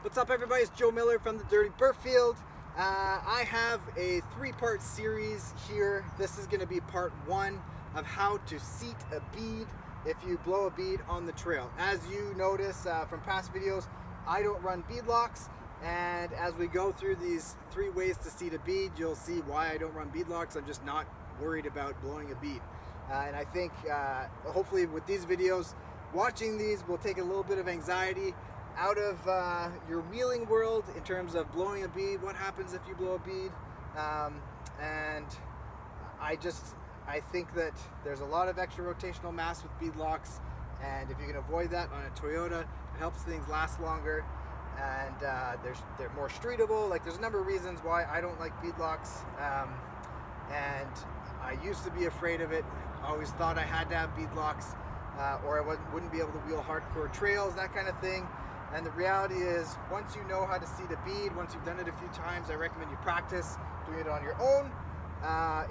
What's up, everybody? It's Joe Miller from the Dirty Burfield. I have a three-part series here. This is going to be part one of how to seat a bead if you blow a bead on the trail. As you notice from past videos, I don't run bead locks, and as we go through these 3 ways to seat a bead, you'll see why I don't run bead locks. I'm just not worried about blowing a bead. And I think hopefully with these videos, watching these will take a little bit of anxiety out of your wheeling world in terms of blowing a bead. What happens if you blow a bead? And I think that there's a lot of extra rotational mass with bead locks, and if you can avoid that on a Toyota, it helps things last longer, and they're more streetable. Like, there's a number of reasons why I don't like bead locks, and I used to be afraid of it. I always thought I had to have bead locks or I wouldn't be able to wheel hardcore trails, that kind of thing. And the reality is, once you know how to seat a bead, once you've done it a few times, I recommend you practice doing it on your own.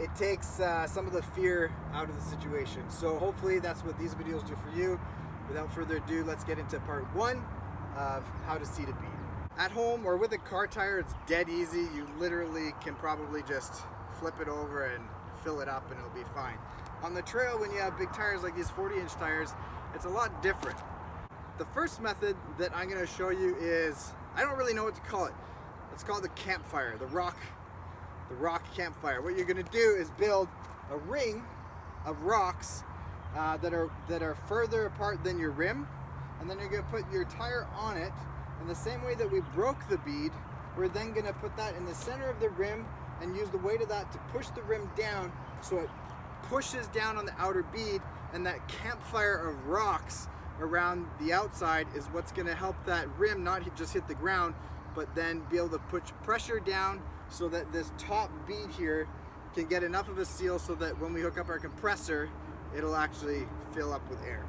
It takes some of the fear out of the situation. So hopefully that's what these videos do for you. Without further ado, let's get into part one of how to seat a bead. At home or with a car tire, it's dead easy. You literally can probably just flip it over and fill it up and it'll be fine. On the trail, when you have big tires like these 40-inch tires, it's a lot different. The first method that I'm going to show you is, I don't really know what to call it. Let's call it the campfire, the rock campfire. What you're going to do is build a ring of rocks that are further apart than your rim, and then you're going to put your tire on it. In the same way that we broke the bead, we're then going to put that in the center of the rim and use the weight of that to push the rim down, so it pushes down on the outer bead, and that campfire of rocks around the outside is what's going to help that rim not just hit the ground, but then be able to put pressure down so that this top bead here can get enough of a seal so that when we hook up our compressor, it'll actually fill up with air.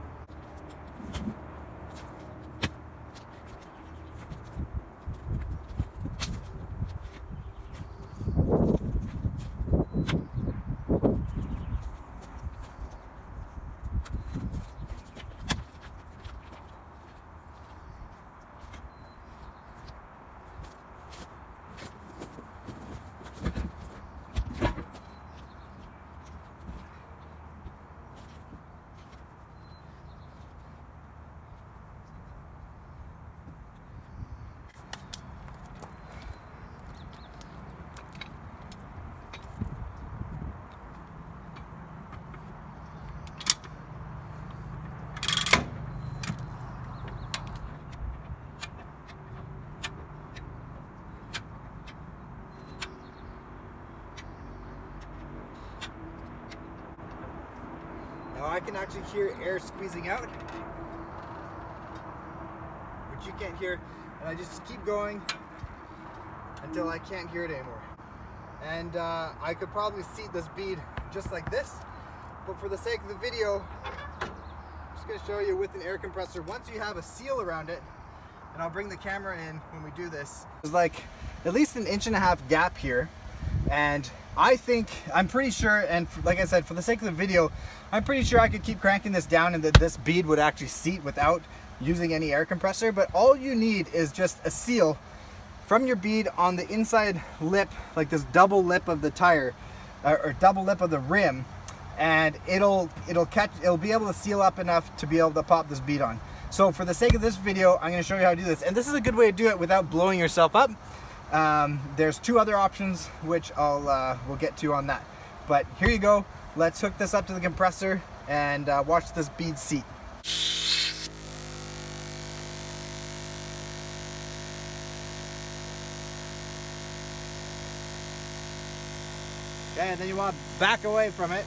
Now I can actually hear air squeezing out, which you can't hear, and I just keep going until I can't hear it anymore. And I could probably seat this bead just like this, but for the sake of the video, I'm just going to show you with an air compressor. Once you have a seal around it, and I'll bring the camera in when we do this, there's like at least an 1.5 inch gap here, and I'm pretty sure, and like I said, for the sake of the video, I'm pretty sure I could keep cranking this down and that this bead would actually seat without using any air compressor. But all you need is just a seal from your bead on the inside lip, like this double lip of the tire, or double lip of the rim, and it'll be able to seal up enough to be able to pop this bead on. So for the sake of this video, I'm going to show you how to do this, and this is a good way to do it without blowing yourself up. There's 2 other options which we'll get to on that, but here you go. Let's hook this up to the compressor and watch this bead seat. Okay, and then you want to back away from it.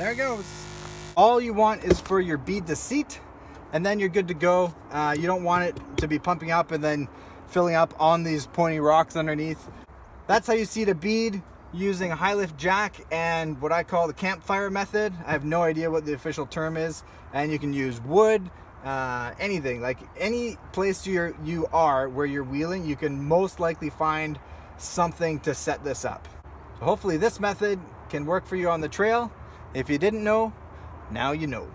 There it goes. All you want is for your bead to seat, and then you're good to go. You don't want it to be pumping up and then filling up on these pointy rocks underneath. That's how you seat a bead, using a high lift jack and what I call the campfire method. I have no idea what the official term is, and you can use wood, anything, like any place you are where you're wheeling, you can most likely find something to set this up. So hopefully this method can work for you on the trail. If you didn't know, now you know.